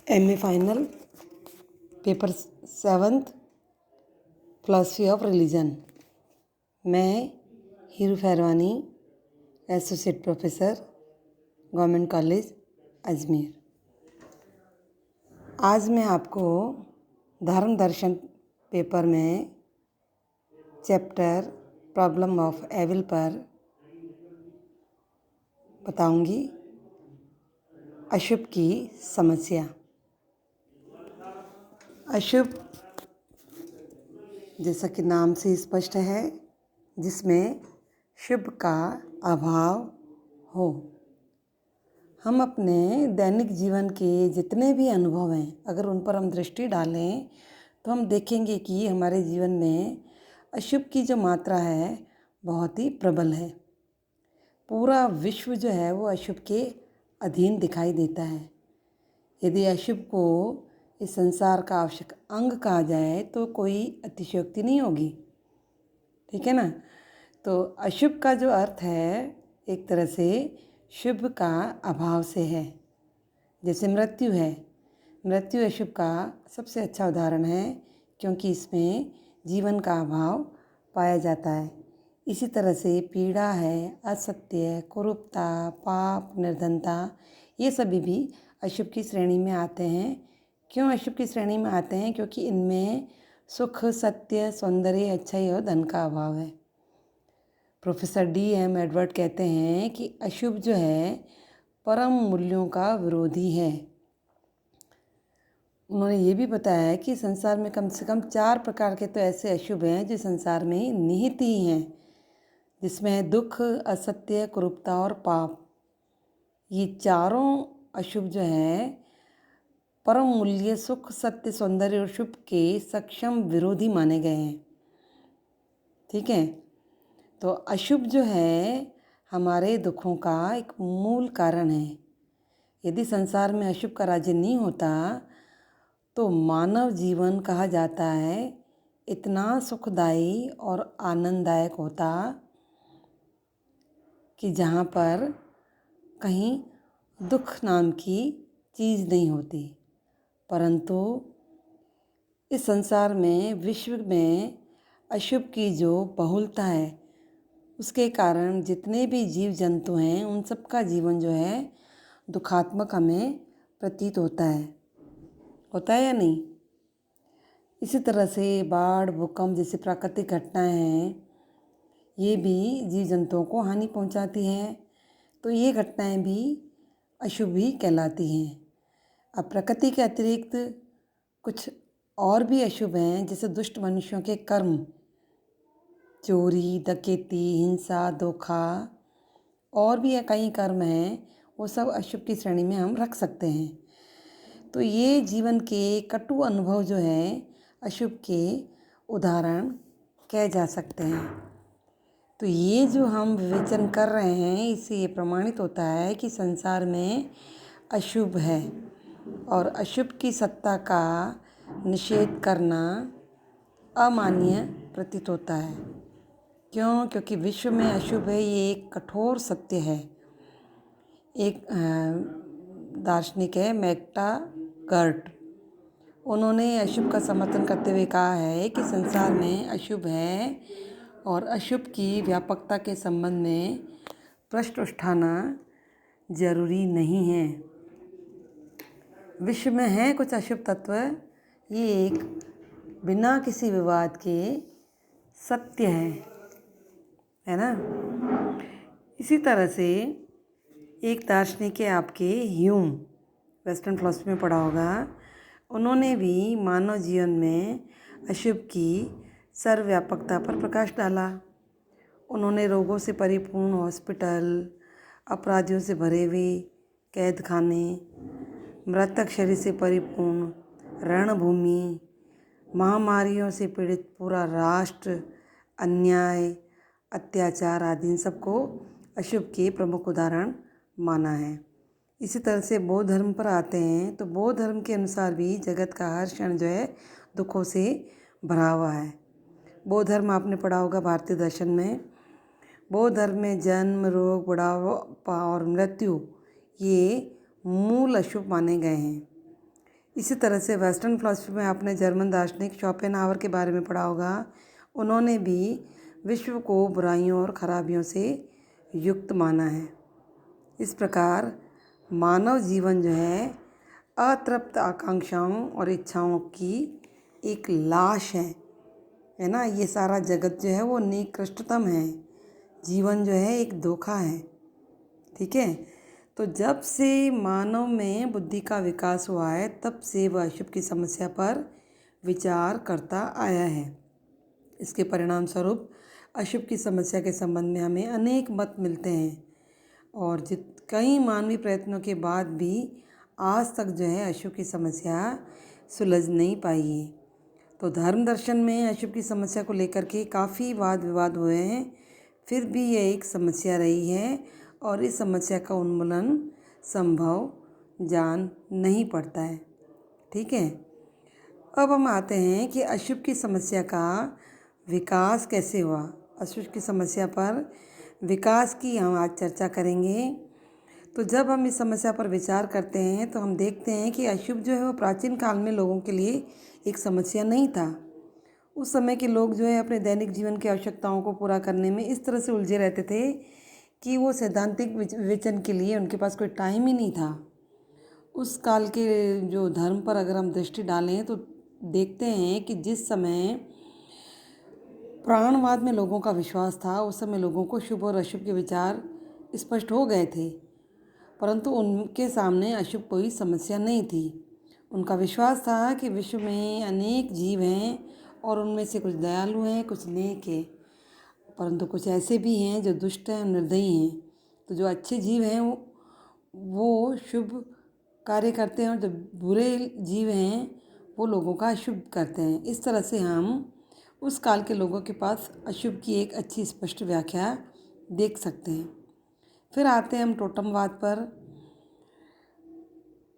MA final paper 7th philosophy of religion. मैं Hiru Pherwani, associate professor, government college Ajmer. आज मैं आपको धर्म दर्शन पेपर में चैप्टर प्रॉब्लम ऑफ एविल पर बताऊंगी अशुभ की समस्या। अशुभ जैसा कि नाम से स्पष्ट है, जिसमें शुभ का अभाव हो। हम अपने दैनिक जीवन के जितने भी अनुभव हैं, अगर उन पर हम दृष्टि डालें तो हम देखेंगे कि हमारे जीवन में अशुभ की जो मात्रा है बहुत ही प्रबल है। पूरा विश्व जो है वो अशुभ के अधीन दिखाई देता है। यदि अशुभ को इस संसार का आवश्यक अंग कहा जाए तो कोई अतिशयोक्ति नहीं होगी, ठीक है ना। तो अशुभ का जो अर्थ है एक तरह से शुभ का अभाव से है। जैसे मृत्यु है, मृत्यु अशुभ का सबसे अच्छा उदाहरण है, क्योंकि इसमें जीवन का अभाव पाया जाता है। इसी तरह से पीड़ा है, असत्य, कुरूपता, पाप, निर्धनता, ये सभी भी अशुभ की श्रेणी में आते हैं। क्यों अशुभ की श्रेणी में आते हैं? क्योंकि इनमें सुख, सत्य, सौंदर्य, अच्छाई और धन का अभाव है। Professor D.M. एडवर्ड कहते हैं कि अशुभ जो है परम मूल्यों का विरोधी है। उन्होंने ये भी बताया है कि संसार में कम से कम 4 प्रकार के तो ऐसे अशुभ हैं जो संसार में निहित ही हैं, जिसमें है दुख, असत्य, कुरूपता और पाप। ये चारों अशुभ जो है परम मूल्य, सुख, सत्य, सौंदर्य और शुभ के सक्षम विरोधी माने गए हैं, ठीक है। तो अशुभ जो है हमारे दुखों का एक मूल कारण है। यदि संसार में अशुभ का राज्य नहीं होता तो मानव जीवन कहा जाता है इतना सुखदायी और आनंददायक होता कि जहाँ पर कहीं दुख नाम की चीज़ नहीं होती। परंतु इस संसार में, विश्व में अशुभ की जो बहुलता है उसके कारण जितने भी जीव जंतु हैं उन सब का जीवन जो है दुखात्मक हमें प्रतीत होता है या नहीं। इसी तरह से बाढ़, भूकंप जैसी प्राकृतिक घटनाएं हैं, ये भी जीव जंतुओं को हानि पहुंचाती हैं। तो ये घटनाएं भी अशुभ ही कहलाती हैं। अब प्रकृति के अतिरिक्त कुछ और भी अशुभ हैं, जैसे दुष्ट मनुष्यों के कर्म, चोरी, डकैती, हिंसा, धोखा, और भी कई कर्म हैं, वो सब अशुभ की श्रेणी में हम रख सकते हैं। तो ये जीवन के कटु अनुभव जो हैं अशुभ के उदाहरण कहे जा सकते हैं। तो ये जो हम विवेचन कर रहे हैं, इससे ये प्रमाणित होता है कि संसार में अशुभ है और अशुभ की सत्ता का निषेध करना अमान्य प्रतीत होता है। क्यों? क्योंकि विश्व में अशुभ है, ये एक कठोर सत्य है। एक दार्शनिक है मैक्टागर्ट, उन्होंने अशुभ का समर्थन करते हुए कहा है कि संसार में अशुभ है और अशुभ की व्यापकता के संबंध में प्रश्न उठाना जरूरी नहीं है। विश्व में है कुछ अशुभ तत्व, ये एक बिना किसी विवाद के सत्य है ना। इसी तरह से एक दार्शनिक है आपके ह्यूम, वेस्टर्न फिलॉसफी में पढ़ा होगा, उन्होंने भी मानव जीवन में अशुभ की सर्वव्यापकता पर प्रकाश डाला। उन्होंने रोगों से परिपूर्ण हॉस्पिटल, अपराधियों से भरे हुए कैद खाने, मृतक शरीर से परिपूर्ण रणभूमि, महामारियों से पीड़ित पूरा राष्ट्र, अन्याय, अत्याचार आदि इन सबको अशुभ के प्रमुख उदाहरण माना है। इसी तरह से बौद्ध धर्म पर आते हैं तो बौद्ध धर्म के अनुसार भी जगत का हर क्षण जो है दुखों से भरा हुआ है। बौद्ध धर्म आपने पढ़ा होगा भारतीय दर्शन में। बौद्ध धर्म में जन्म, रोग, बुढ़ापा और मृत्यु ये मूल अशुभ माने गए हैं। इसी तरह से वेस्टर्न फिलॉसफी में आपने जर्मन दार्शनिक शोपेनहावर के बारे में पढ़ा होगा। उन्होंने भी विश्व को बुराइयों और खराबियों से युक्त माना है। इस प्रकार मानव जीवन जो है अतृप्त आकांक्षाओं और इच्छाओं की एक लाश है ना। ये सारा जगत जो है वो निकृष्टतम है। जीवन जो है एक धोखा है। ठीक है। तो जब से मानव में बुद्धि का विकास हुआ है तब से वह अशुभ की समस्या पर विचार करता आया है। इसके परिणाम स्वरूप अशुभ की समस्या के संबंध में हमें अनेक मत मिलते हैं और कई मानवीय प्रयत्नों के बाद भी आज तक जो है अशुभ की समस्या सुलझ नहीं पाई है। तो धर्म दर्शन में अशुभ की समस्या को लेकर के काफ़ी वाद विवाद हुए हैं, फिर भी यह एक समस्या रही है और इस समस्या का उन्मूलन संभव जान नहीं पड़ता है। ठीक है। अब हम आते हैं कि अशुभ की समस्या का विकास कैसे हुआ। अशुभ की समस्या पर विकास की हम आज चर्चा करेंगे। तो जब हम इस समस्या पर विचार करते हैं तो हम देखते हैं कि अशुभ जो है वो प्राचीन काल में लोगों के लिए एक समस्या नहीं था। उस समय के लोग जो है अपने दैनिक जीवन की आवश्यकताओं को पूरा करने में इस तरह से उलझे रहते थे कि वो सैद्धांतिक विवेचन के लिए उनके पास कोई टाइम ही नहीं था। उस काल के जो धर्म पर अगर हम दृष्टि डालें तो देखते हैं कि जिस समय प्राणवाद में लोगों का विश्वास था उस समय लोगों को शुभ और अशुभ के विचार स्पष्ट हो गए थे, परंतु उनके सामने अशुभ कोई समस्या नहीं थी। उनका विश्वास था कि विश्व में अनेक जीव हैं और उनमें से कुछ दयालु हैं, कुछ नेक हैं, परंतु कुछ ऐसे भी हैं जो दुष्ट हैं, निर्दयी हैं। तो जो अच्छे जीव हैं वो शुभ कार्य करते हैं और जो बुरे जीव हैं वो लोगों का अशुभ करते हैं। इस तरह से हम उस काल के लोगों के पास अशुभ की एक अच्छी स्पष्ट व्याख्या देख सकते हैं। फिर आते हैं हम टोटमवाद पर।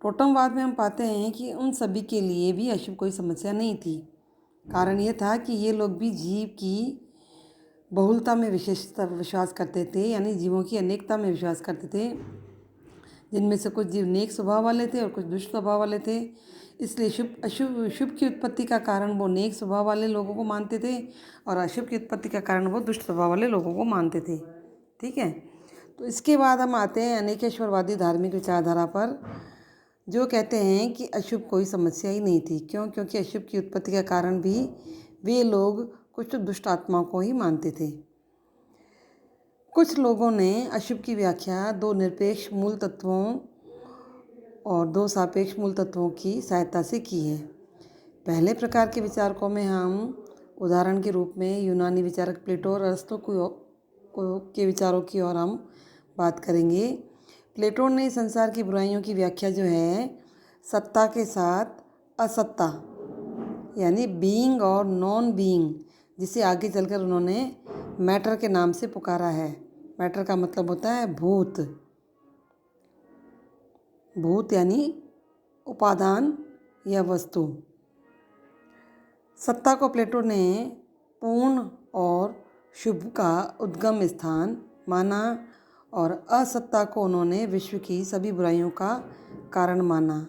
टोटमवाद में हम पाते हैं कि उन सभी के लिए भी अशुभ कोई समस्या नहीं थी। कारण ये था कि ये लोग भी जीव की बहुलता में विशेषता विश्वास करते थे, यानी जीवों की अनेकता में विश्वास करते थे, जिनमें से कुछ जीव नेक स्वभाव वाले थे और कुछ दुष्ट स्वभाव वाले थे। इसलिए शुभ की उत्पत्ति का कारण वो नेक स्वभाव वाले लोगों को मानते थे और अशुभ की उत्पत्ति का कारण वो दुष्ट स्वभाव वाले लोगों को मानते थे। ठीक है। तो इसके बाद हम आते हैं अनेकेश्वरवादी धार्मिक विचारधारा पर, जो कहते हैं कि अशुभ कोई समस्या ही नहीं थी। क्यों? क्योंकि अशुभ की उत्पत्ति का कारण भी वे लोग कुछ तो दुष्ट आत्माओं को ही मानते थे। कुछ लोगों ने अशुभ की व्याख्या दो निरपेक्ष मूल तत्वों और दो सापेक्ष मूल तत्वों की सहायता से की है। पहले प्रकार के विचारकों में हम उदाहरण के रूप में यूनानी विचारक प्लेटो और अरस्तु के विचारों की ओर हम बात करेंगे। प्लेटो ने संसार की बुराइयों की व्याख्या जो है सत्ता के साथ असत्ता यानी बीइंग और नॉन बीइंग, जिसे आगे चलकर उन्होंने मैटर के नाम से पुकारा है। मैटर का मतलब होता है भूत। भूत यानी उपादान या वस्तु। सत्ता को प्लेटो ने पूर्ण और शुभ का उद्गम स्थान माना और असत्ता को उन्होंने विश्व की सभी बुराइयों का कारण माना।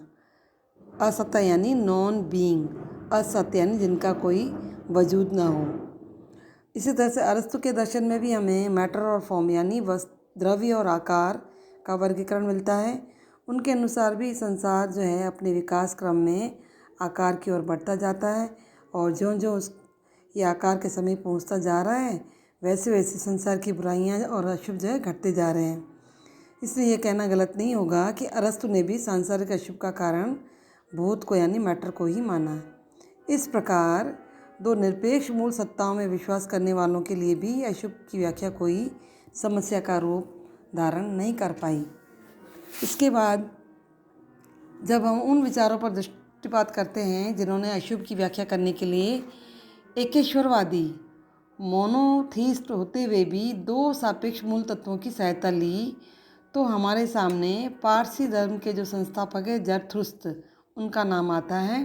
असत्ता यानी नॉन बीइंग, असत्य यानी जिनका कोई वजूद ना हो। इसी तरह से अरस्तु के दर्शन में भी हमें मैटर और फॉर्म यानी द्रव्य और आकार का वर्गीकरण मिलता है। उनके अनुसार भी संसार जो है अपने विकास क्रम में आकार की ओर बढ़ता जाता है और ज्यों ज्यों ये आकार के समीप पहुंचता जा रहा है वैसे वैसे संसार की बुराइयां और अशुभ जो है घटते जा रहे हैं। इसलिए ये कहना गलत नहीं होगा कि अरस्तु ने भी सांसारिक अशुभ का कारण भूत को यानी मैटर को ही माना। इस प्रकार दो निरपेक्ष मूल सत्ताओं में विश्वास करने वालों के लिए भी अशुभ की व्याख्या कोई समस्या का रूप धारण नहीं कर पाई। इसके बाद जब हम उन विचारों पर दृष्टिपात करते हैं जिन्होंने अशुभ की व्याख्या करने के लिए एकेश्वरवादी मोनोथीस्ट होते हुए भी दो सापेक्ष मूल तत्वों की सहायता ली, तो हमारे सामने पारसी धर्म के जो संस्थापक है जरथुस्त्र, उनका नाम आता है।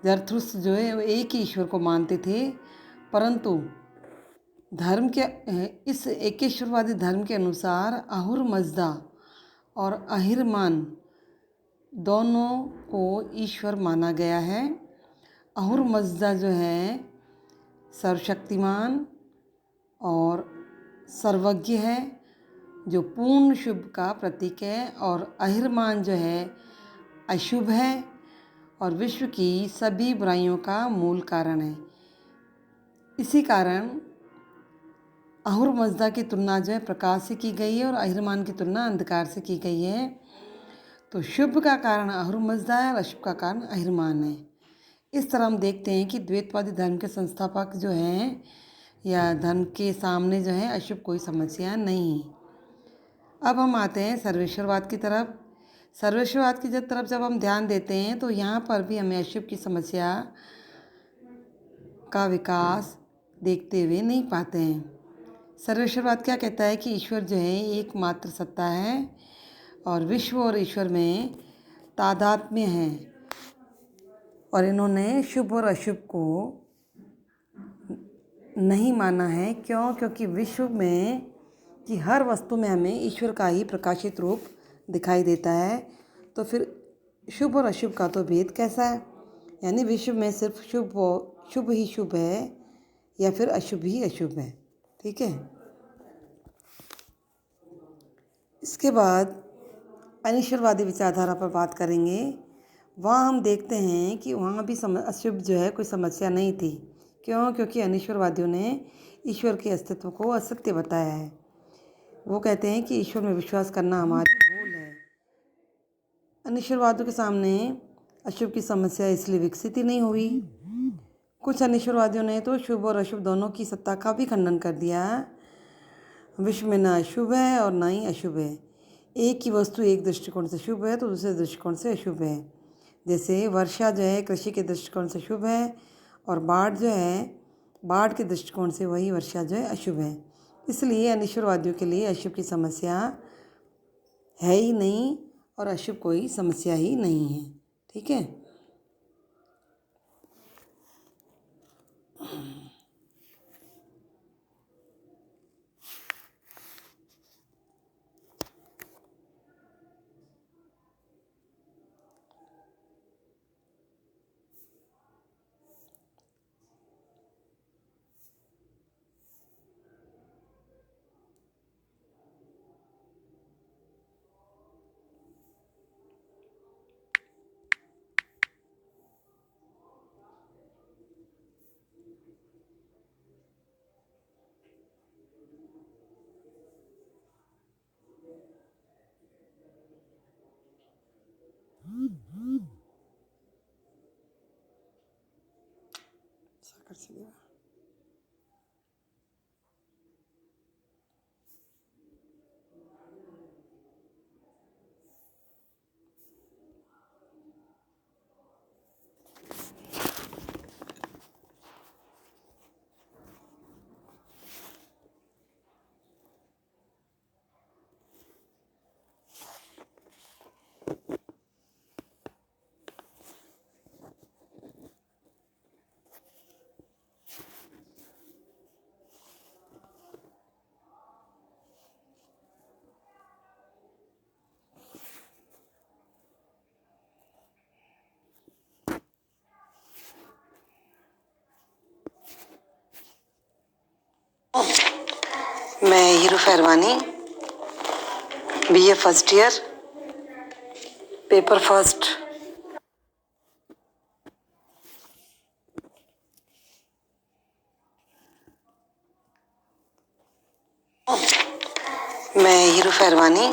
जरथुस्त्र जो है वो एक ही ईश्वर को मानते थे, परंतु धर्म के इस एकेश्वरवादी धर्म के अनुसार अहुर मजदा और अहिरमान दोनों को ईश्वर माना गया है। अहुर मज़दा जो है सर्वशक्तिमान और सर्वज्ञ है, जो पूर्ण शुभ का प्रतीक है, और अहिरमान जो है अशुभ है और विश्व की सभी बुराइयों का मूल कारण है। इसी कारण अहुर मज़दा की तुलना जो है प्रकाश से की गई है और अहिरमान की तुलना अंधकार से की गई है। तो शुभ का कारण अहुर मज़दा है और अशुभ का कारण अहिरमान है। इस तरह हम देखते हैं कि द्वैतवादी धर्म के संस्थापक जो हैं या धर्म के सामने जो है अशुभ कोई समस्या नहीं। अब हम आते हैं सर्वेश्वरवाद की तरफ। सर्वेश्वरवाद की तरफ जब हम ध्यान देते हैं तो यहाँ पर भी हमें अशुभ की समस्या का विकास देखते हुए नहीं पाते हैं। सर्वेश्वरवाद क्या कहता है कि ईश्वर जो है एकमात्र सत्ता है और विश्व और ईश्वर में तादात्म्य है, और इन्होंने शुभ और अशुभ को नहीं माना है। क्योंकि विश्व में की हर वस्तु में हमें ईश्वर का ही प्रकाशित रूप दिखाई देता है। तो फिर शुभ और अशुभ का तो भेद कैसा है? यानी विश्व में सिर्फ शुभ ही शुभ है या फिर अशुभ ही अशुभ है। ठीक है। इसके बाद अनिश्वरवादी विचारधारा पर बात करेंगे। वहाँ हम देखते हैं कि वहाँ भी अशुभ जो है कोई समस्या नहीं थी। क्योंकि अनिश्वरवादियों ने ईश्वर के अस्तित्व को असत्य बताया है। वो कहते हैं कि ईश्वर में विश्वास करना हमारी भूल है। अनिश्वरवादियों के सामने अशुभ की समस्या इसलिए विकसित ही नहीं हुई। कुछ अनिश्वरवादियों ने तो शुभ और अशुभ दोनों की सत्ता का भी खंडन कर दिया। विश्व में ना शुभ है और ना ही अशुभ है। एक ही वस्तु एक दृष्टिकोण से शुभ है तो दूसरे दृष्टिकोण से अशुभ है। जैसे वर्षा जो है कृषि के दृष्टिकोण से शुभ है और बाढ़ जो है बाढ़ के दृष्टिकोण से वही वर्षा जो है अशुभ है। इसलिए अनिश्वरवादियों के लिए अशुभ की समस्या है ही नहीं और अशुभ कोई समस्या ही नहीं है। ठीक है। मैं Hiru Pherwani, BA first year, paper first. मैं हीरू फैरवानी,